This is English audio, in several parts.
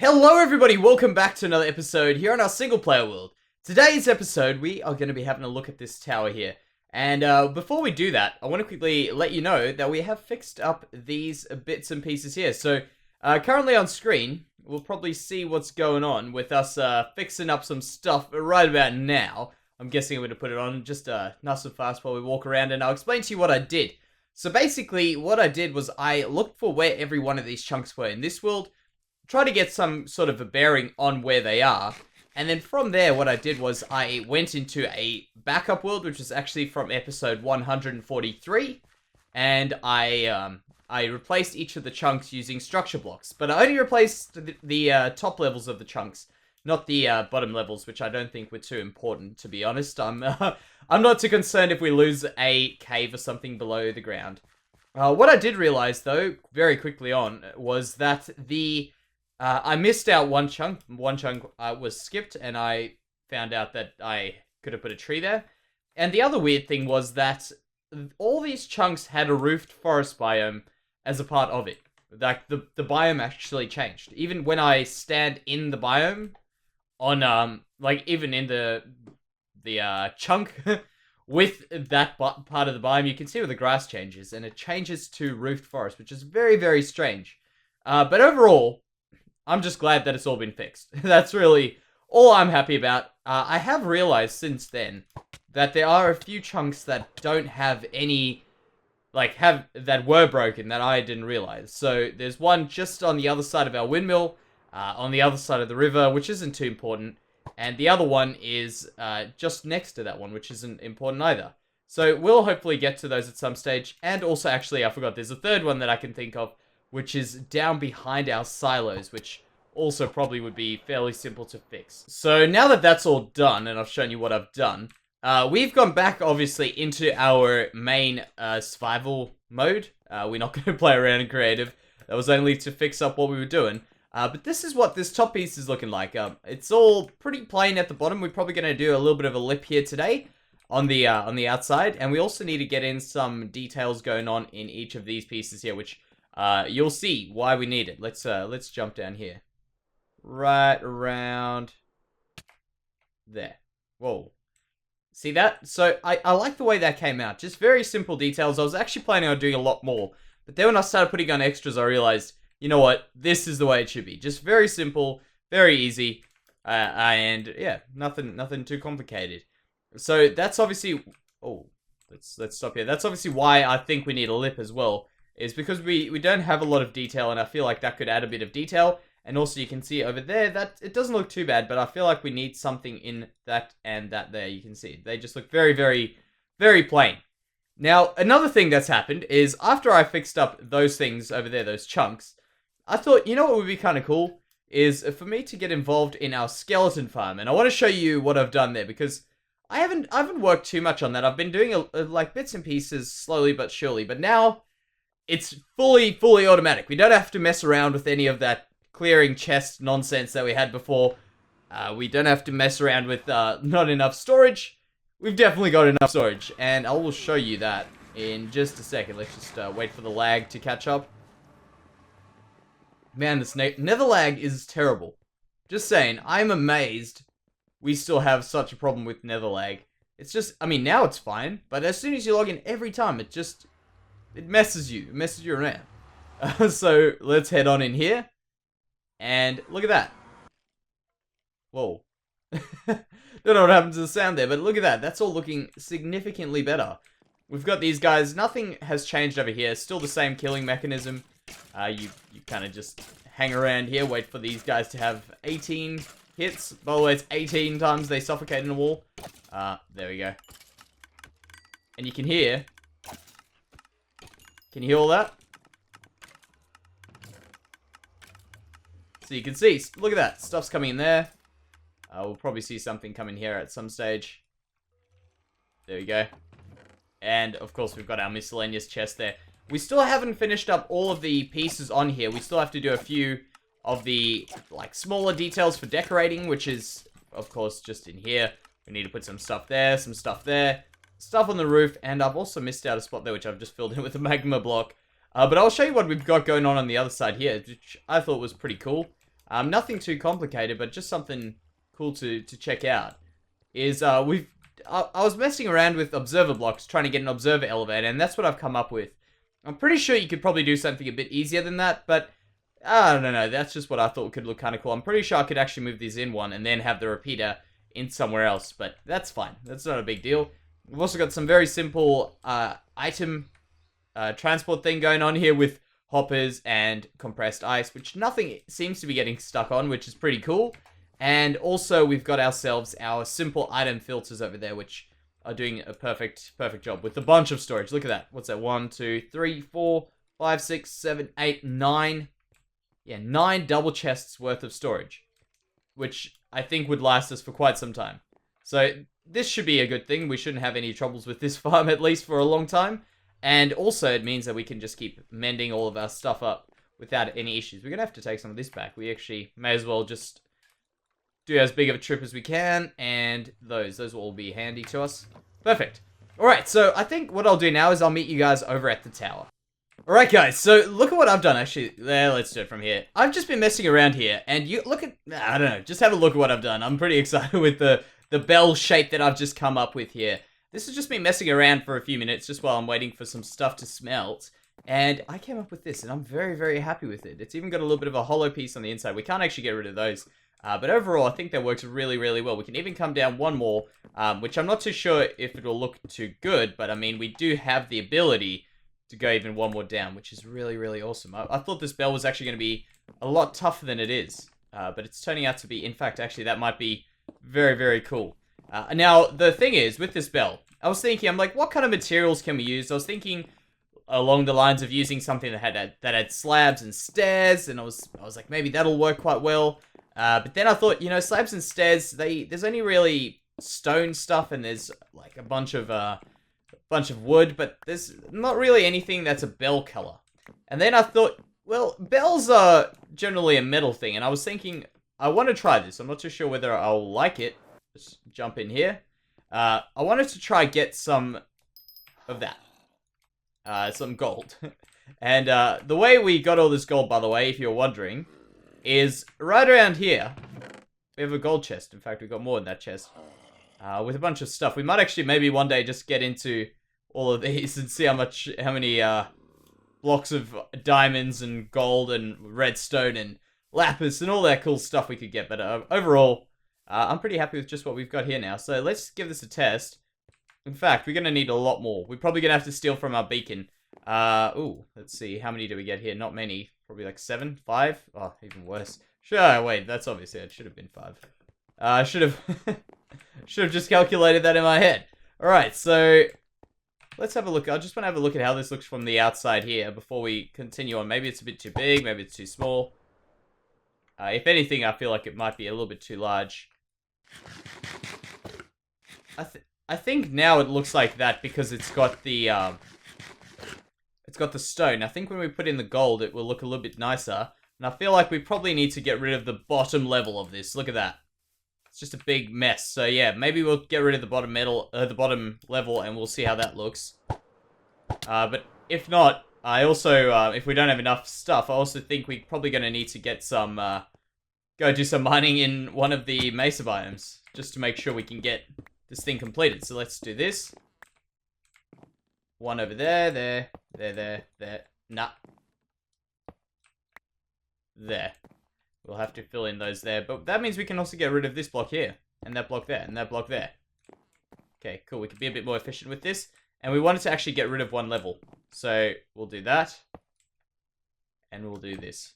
Hello everybody, welcome back to another episode here on our single player world. Today's episode, we are going to be having a look at this tower here. And before we do that, I want to quickly let you know that we have fixed up these bits and pieces here. So currently on screen, we'll probably see what's going on with us fixing up some stuff right about now. I'm guessing I'm going to put it on just nice and fast while we walk around, and I'll explain to you what I did. So basically, what I did was I looked for where every one of these chunks were in this world, try to get some sort of a bearing on where they are, and then from there what I did was I went into a backup world, which is actually from episode 143, and I replaced each of the chunks using structure blocks, but I only replaced the top levels of the chunks, not the bottom levels, which I don't think were too important, to be honest. I'm not too concerned if we lose a cave or something below the ground. What I did realize, though, very quickly on, was that I missed out one chunk. One chunk was skipped, and I found out that I could have put a tree there. And the other weird thing was that all these chunks had a roofed forest biome as a part of it. Like, the biome actually changed. Even when I stand in the biome, on, like, even in the chunk with that part of the biome, you can see where the grass changes, and it changes to roofed forest, which is very, very strange. But overall, I'm just glad that it's all been fixed. That's really all I'm happy about. I have realized since then that there are a few chunks that don't have any, that were broken that I didn't realize. So there's one just on the other side of our windmill, on the other side of the river, which isn't too important. And the other one is just next to that one, which isn't important either. So we'll hopefully get to those at some stage. And also, actually, I forgot, there's a third one that I can think of, which is down behind our silos, which also probably would be fairly simple to fix. So now that that's all done, and I've shown you what I've done, we've gone back, obviously, into our main survival mode. We're not going to play around in creative. That was only to fix up what we were doing. But this is what this top piece is looking like. It's all pretty plain at the bottom. We're probably going to do a little bit of a lip here today on the outside, and we also need to get in some details going on in each of these pieces here, which you'll see why we need it. Let's jump down here. Right around there. Whoa. See that? So I like the way that came out. Just very simple details. I was actually planning on doing a lot more, but then when I started putting on extras, I realized, you know what? This is the way it should be. Just very simple, very easy, and yeah, nothing too complicated. So that's obviously, let's stop here. That's obviously why I think we need a lip as well, is because we don't have a lot of detail, and I feel like that could add a bit of detail. And also you can see over there that it doesn't look too bad, but I feel like we need something in that and that there. You can see they just look very, very, very plain. Now, another thing that's happened is after I fixed up those things over there, those chunks, I thought, you know what would be kind of cool is for me to get involved in our skeleton farm. And I want to show you what I've done there, because I haven't worked too much on that. I've been doing like bits and pieces slowly but surely, but now it's fully automatic. We don't have to mess around with any of that clearing chest nonsense that we had before. We don't have to mess around with not enough storage. We've definitely got enough storage, and I will show you that in just a second. Let's just wait for the lag to catch up. Man, this nether lag is terrible. Just saying, I'm amazed we still have such a problem with nether lag. It's just, I mean, now it's fine, but as soon as you log in every time, it messes you around. So let's head on in here. And look at that. Whoa. Don't know what happened to the sound there, but look at that. That's all looking significantly better. We've got these guys. Nothing has changed over here. Still the same killing mechanism. You kind of just hang around here, wait for these guys to have 18 hits. By the way, it's 18 times they suffocate in a wall. There we go. And you can hear... Can you hear all that? So you can see, look at that, stuff's coming in there. We'll probably see something come in here at some stage. There we go. And, of course, we've got our miscellaneous chest there. We still haven't finished up all of the pieces on here. We still have to do a few of the, like, smaller details for decorating, which is, of course, just in here. We need to put some stuff there, stuff on the roof, and I've also missed out a spot there, which I've just filled in with a magma block. But I'll show you what we've got going on the other side here, which I thought was pretty cool. Nothing too complicated, but just something cool to check out. Is I was messing around with observer blocks, trying to get an observer elevator, and that's what I've come up with. I'm pretty sure you could probably do something a bit easier than that, but I don't know. That's just what I thought could look kind of cool. I'm pretty sure I could actually move these in one and then have the repeater in somewhere else, but that's fine. That's not a big deal. We've also got some very simple item transport thing going on here with hoppers and compressed ice, which nothing seems to be getting stuck on, which is pretty cool. And also we've got ourselves our simple item filters over there, which are doing a perfect job with a bunch of storage. Look at that. What's that? 1, 2, 3, 4, 5, 6, 7, 8, 9. Yeah, 9 double chests worth of storage, which I think would last us for quite some time. So this should be a good thing. We shouldn't have any troubles with this farm, at least for a long time. And also it means that we can just keep mending all of our stuff up without any issues. We're going to have to take some of this back. We actually may as well just do as big of a trip as we can. And those will all be handy to us. Perfect. Alright, so I think what I'll do now is I'll meet you guys over at the tower. Alright guys, so look at what I've done actually. Let's do it from here. I've just been messing around here, and you look at, I don't know, just have a look at what I've done. I'm pretty excited with the bell shape that I've just come up with here. This has just been messing around for a few minutes, just while I'm waiting for some stuff to smelt. And I came up with this, and I'm very happy with it. It's even got a little bit of a hollow piece on the inside. We can't actually get rid of those. But overall, I think that works really well. We can even come down one more, which I'm not too sure if it'll look too good. But I mean, we do have the ability to go even one more down, which is really awesome. I thought this bell was actually going to be a lot tougher than it is. But it's turning out to be, in fact, actually, that might be very cool. Now, the thing is, with this bell, I was thinking, I'm like, what kind of materials can we use? I was thinking along the lines of using something that had slabs and stairs, and I was like, maybe that'll work quite well. But then I thought, you know, slabs and stairs, there's only really stone stuff, and there's like a bunch of wood, but there's not really anything that's a bell color. And then I thought, well, bells are generally a metal thing, and I was thinking, I want to try this. I'm not too sure whether I'll like it. Just jump in here. I wanted to try get some of that. Some gold. And the way we got all this gold, by the way, if you're wondering, is right around here. We have a gold chest. In fact, we've got more in that chest. With a bunch of stuff. We might actually maybe one day just get into all of these and see how many blocks of diamonds and gold and redstone and lapis and all that cool stuff we could get. But overall, I'm pretty happy with just what we've got here now. So let's give this a test. In fact, we're going to need a lot more. We're probably going to have to steal from our beacon. Ooh, let's see. How many do we get here? Not many. Probably like 7? 5? Oh, even worse. Sure, wait, that's obviously, it should have been 5. I should have just calculated that in my head. Alright, so let's have a look. I just want to have a look at how this looks from the outside here before we continue on. Maybe it's a bit too big, maybe it's too small. If anything, I feel like it might be a little bit too large. I think now it looks like that because it's got the stone. I think when we put in the gold, it will look a little bit nicer. And I feel like we probably need to get rid of the bottom level of this. Look at that. It's just a big mess. So yeah, maybe we'll get rid of the bottom level, and we'll see how that looks. But if not, I also, if we don't have enough stuff, I also think we're probably going to need to get some, go do some mining in one of the mesa biomes, just to make sure we can get this thing completed. So let's do this. One over there. Nah. There. We'll have to fill in those there. But that means we can also get rid of this block here. And that block there. And that block there. Okay, cool. We can be a bit more efficient with this. And we wanted to actually get rid of one level. So we'll do that. And we'll do this.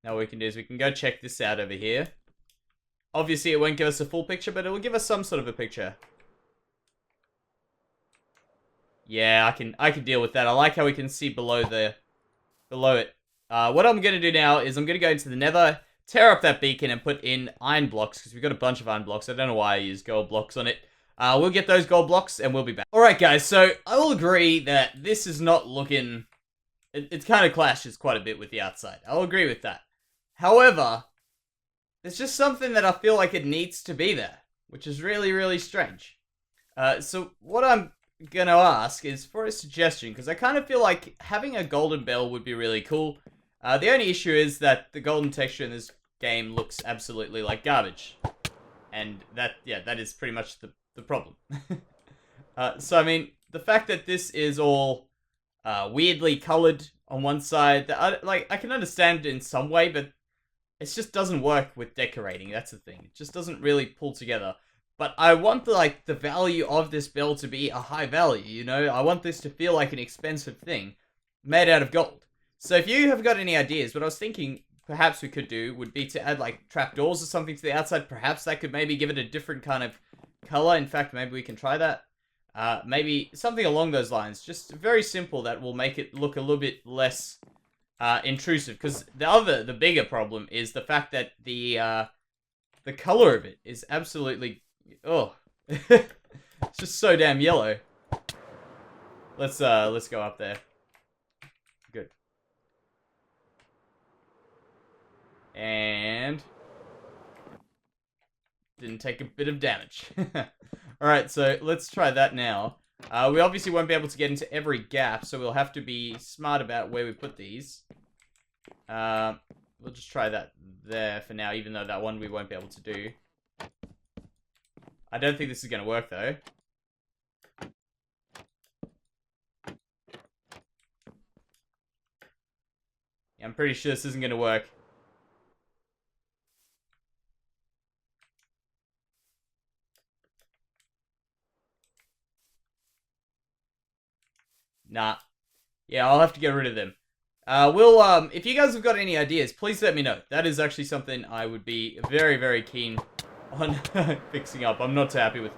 Now what we can do is we can go check this out over here. Obviously it won't give us a full picture, but it will give us some sort of a picture. Yeah, I can deal with that. I like how we can see below it. What I'm going to do now is I'm going to go into the nether, tear up that beacon, and put in iron blocks, because we've got a bunch of iron blocks. I don't know why I use gold blocks on it. We'll get those gold blocks, and we'll be back. Alright guys, so I will agree that this is not looking... It kind of clashes quite a bit with the outside. I'll agree with that. However, there's just something that I feel like it needs to be there, which is really strange. So what I'm gonna ask is for a suggestion, because I kind of feel like having a golden bell would be really cool. The only issue is that the golden texture in this game looks absolutely like garbage. And that is pretty much the problem. So, I mean, the fact that this is all weirdly colored on one side, I can understand it in some way, but it just doesn't work with decorating. That's the thing. It just doesn't really pull together. But I want the value of this bell to be a high value, you know? I want this to feel like an expensive thing made out of gold. So if you have got any ideas, what I was thinking perhaps we could do would be to add like trapdoors or something to the outside. Perhaps that could maybe give it a different kind of color. In fact, maybe we can try that. Maybe something along those lines. Just very simple that will make it look a little bit less intrusive. Because the bigger problem is the fact that the color of it is absolutely... Oh. It's just so damn yellow. Let's go up there. Good. And didn't take a bit of damage. Alright, so let's try that now. We obviously won't be able to get into every gap, so we'll have to be smart about where we put these. We'll just try that there for now, even though that one we won't be able to do. I don't think this is going to work, though. Yeah, I'm pretty sure this isn't going to work. Nah. Yeah, I'll have to get rid of them. If you guys have got any ideas, please let me know. That is actually something I would be very, very keen on fixing up. I'm not too happy with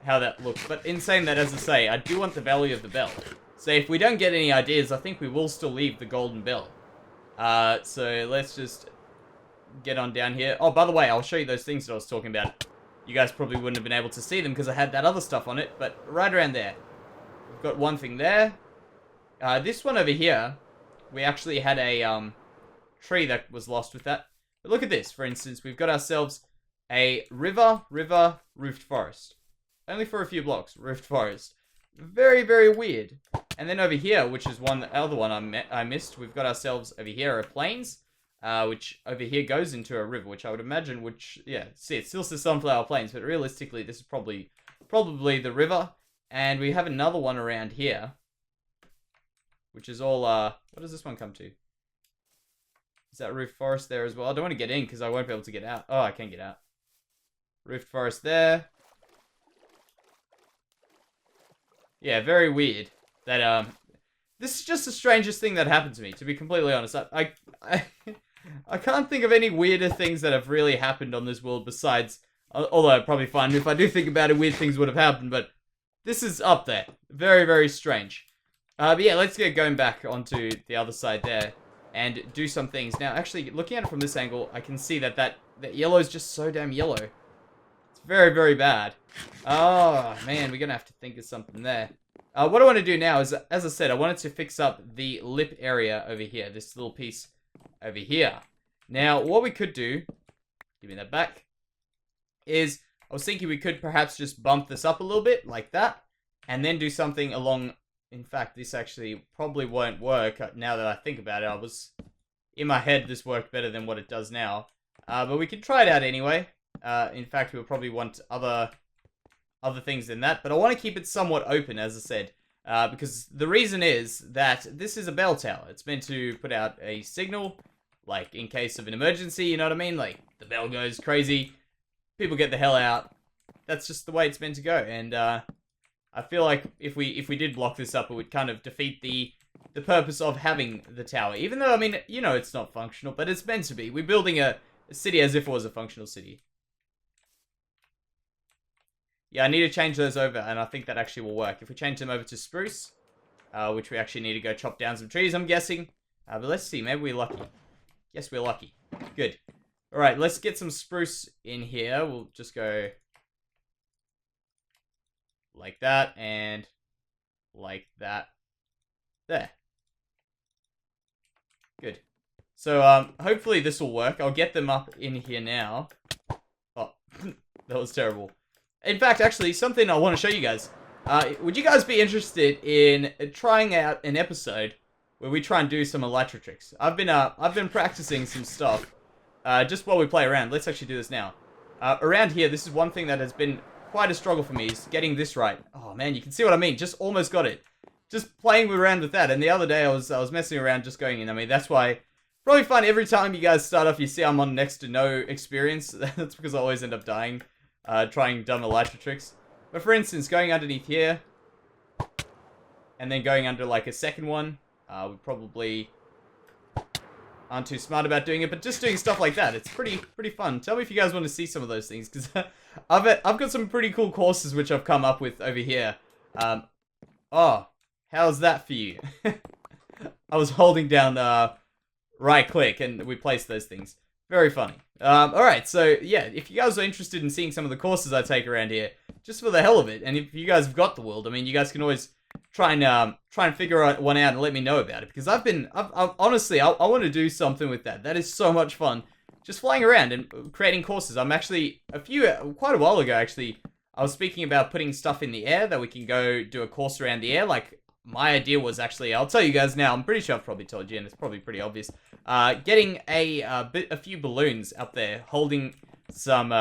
how that looks. But in saying that, as I say, I do want the value of the bell. So if we don't get any ideas, I think we will still leave the golden bell. So let's just get on down here. Oh, by the way, I'll show you those things that I was talking about. You guys probably wouldn't have been able to see them because I had that other stuff on it. But right around there, we've got one thing there. This one over here, we actually had a tree that was lost with that. But look at this, for instance. We've got ourselves a river, roofed forest. Only for a few blocks, roofed forest. Very, very weird. And then over here, which is the other one I missed, we've got ourselves over here are plains, which over here goes into a river, which I would imagine, see, it still says Sunflower Plains, but realistically, this is probably the river. And we have another one around here, which is all, what does this one come to? Is that roofed forest there as well? I don't want to get in because I won't be able to get out. Oh, I can get out. Roofed forest there. Yeah, very weird. That, this is just the strangest thing that happened to me, to be completely honest. I can't think of any weirder things that have really happened on this world besides, although probably fine if I do think about it, weird things would have happened, but this is up there. Very, very strange. But yeah, let's get going back onto the other side there and do some things. Now, actually, looking at it from this angle, I can see that yellow is just so damn yellow. It's very, very bad. Oh, man, we're going to have to think of something there. What I want to do now is, as I said, I wanted to fix up the lip area over here. This little piece over here. Now, what we could do, give me that back, is I was thinking we could perhaps just bump this up a little bit, like that, and then do something along... In fact, this actually probably won't work now that I think about it. In my head, this worked better than what it does now. But we could try it out anyway. In fact, we'll probably want other things than that. But I want to keep it somewhat open, as I said. Because the reason is that this is a bell tower. It's meant to put out a signal, like in case of an emergency, you know what I mean? Like, the bell goes crazy, people get the hell out. That's just the way it's meant to go. And, I feel like if we did block this up, it would kind of defeat the purpose of having the tower. Even though, I mean, you know, it's not functional, but it's meant to be. We're building a city as if it was a functional city. Yeah, I need to change those over, and I think that actually will work. If we change them over to spruce, which we actually need to go chop down some trees, I'm guessing. But let's see, maybe we're lucky. Yes, we're lucky. Good. Alright, let's get some spruce in here. We'll just go... like that, and like that. There. Good. So, hopefully this will work. I'll get them up in here now. Oh, that was terrible. In fact, actually, something I want to show you guys. would you guys be interested in trying out an episode where we try and do some Elytra tricks? I've been practicing some stuff, just while we play around. Let's actually do this now. Around here, this is one thing that has been quite a struggle for me, is getting this right. Oh man, you can see what I mean. Just almost got it. Just playing around with that. And the other day I was messing around just going in. I mean, that's why probably fun every time you guys start off, you see I'm on next to no experience. That's because I always end up dying, trying dumb Elytra tricks. But for instance, going underneath here, and then going under like a second one, we probably aren't too smart about doing it, but just doing stuff like that, it's pretty fun. Tell me if you guys want to see some of those things, because I've got some pretty cool courses which I've come up with over here. Oh, how's that for you? I was holding down right click and we placed those things. Very funny. Alright, so yeah, if you guys are interested in seeing some of the courses I take around here, just for the hell of it, and if you guys have got the world, I mean, you guys can always try and figure one out and let me know about it, because honestly, I want to do something with that. That is so much fun, just flying around and creating courses. I'm actually, quite a while ago actually, I was speaking about putting stuff in the air that we can go do a course around the air. Like, my idea was actually, I'll tell you guys now, I'm pretty sure I've probably told you, and it's probably pretty obvious, getting a few balloons up there, holding some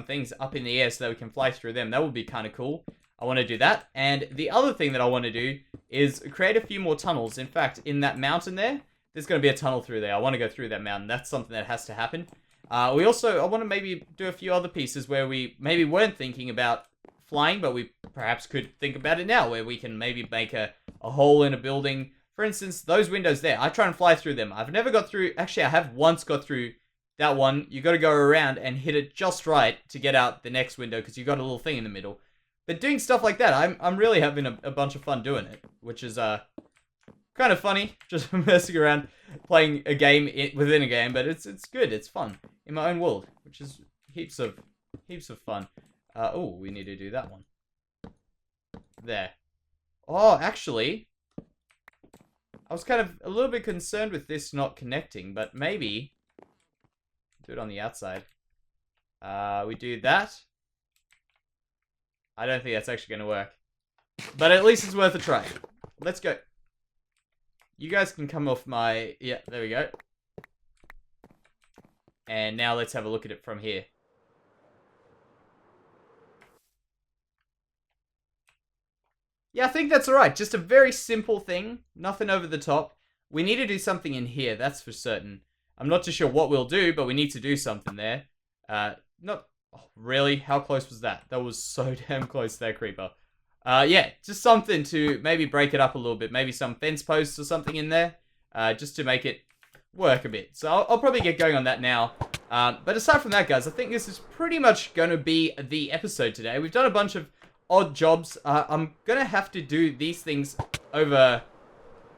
things up in the air so that we can fly through them. That would be kind of cool. I want to do that. And the other thing that I want to do is create a few more tunnels. In fact, in that mountain there's going to be a tunnel through there. I want to go through that mountain. That's something that has to happen. I want to maybe do a few other pieces where we maybe weren't thinking about flying, but we perhaps could think about it now, where we can maybe make a hole in a building. For instance, those windows there, I try and fly through them. I've never got through, actually I have once got through that one. You got to go around and hit it just right to get out the next window, because you got a little thing in the middle. But doing stuff like that, I'm really having a bunch of fun doing it, which is kind of funny, just messing around, playing a game within a game. But it's good, it's fun in my own world, which is heaps of fun. Oh, we need to do that one there. Oh, actually, I was kind of a little bit concerned with this not connecting, but maybe do it on the outside. We do that. I don't think that's actually going to work, but at least it's worth a try. Let's go. You guys can come off my... Yeah, there we go. And now let's have a look at it from here. Yeah, I think that's alright. Just a very simple thing. Nothing over the top. We need to do something in here, that's for certain. I'm not too sure what we'll do, but we need to do something there. Oh, really? How close was that? That was so damn close there, creeper. Yeah, just something to maybe break it up a little bit. Maybe some fence posts or something in there. Just to make it work a bit. So I'll probably get going on that now. But aside from that, guys, I think this is pretty much going to be the episode today. We've done a bunch of odd jobs. I'm going to have to do these things over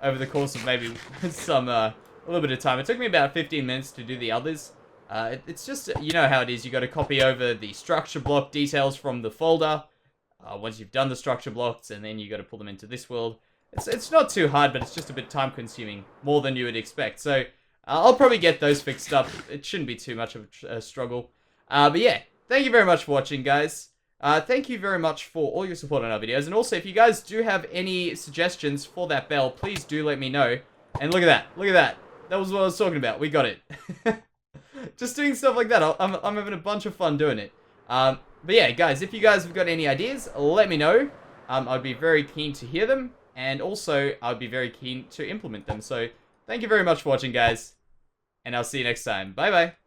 the course of maybe some a little bit of time. It took me about 15 minutes to do the others. It's just, you know how it is. You got to copy over the structure block details from the folder. Once you've done the structure blocks, and then you got to pull them into this world. It's not too hard, but it's just a bit time consuming, more than you would expect. So I'll probably get those fixed up. It shouldn't be too much of a struggle. But yeah, thank you very much for watching, guys. Thank you very much for all your support on our videos. And also, if you guys do have any suggestions for that bell, please do let me know. And look at that. Look at that. That was what I was talking about. We got it. Just doing stuff like that. I'm having a bunch of fun doing it. But yeah, guys, if you guys have got any ideas, let me know. I'd be very keen to hear them. And also, I'd be very keen to implement them. So, thank you very much for watching, guys. And I'll see you next time. Bye-bye.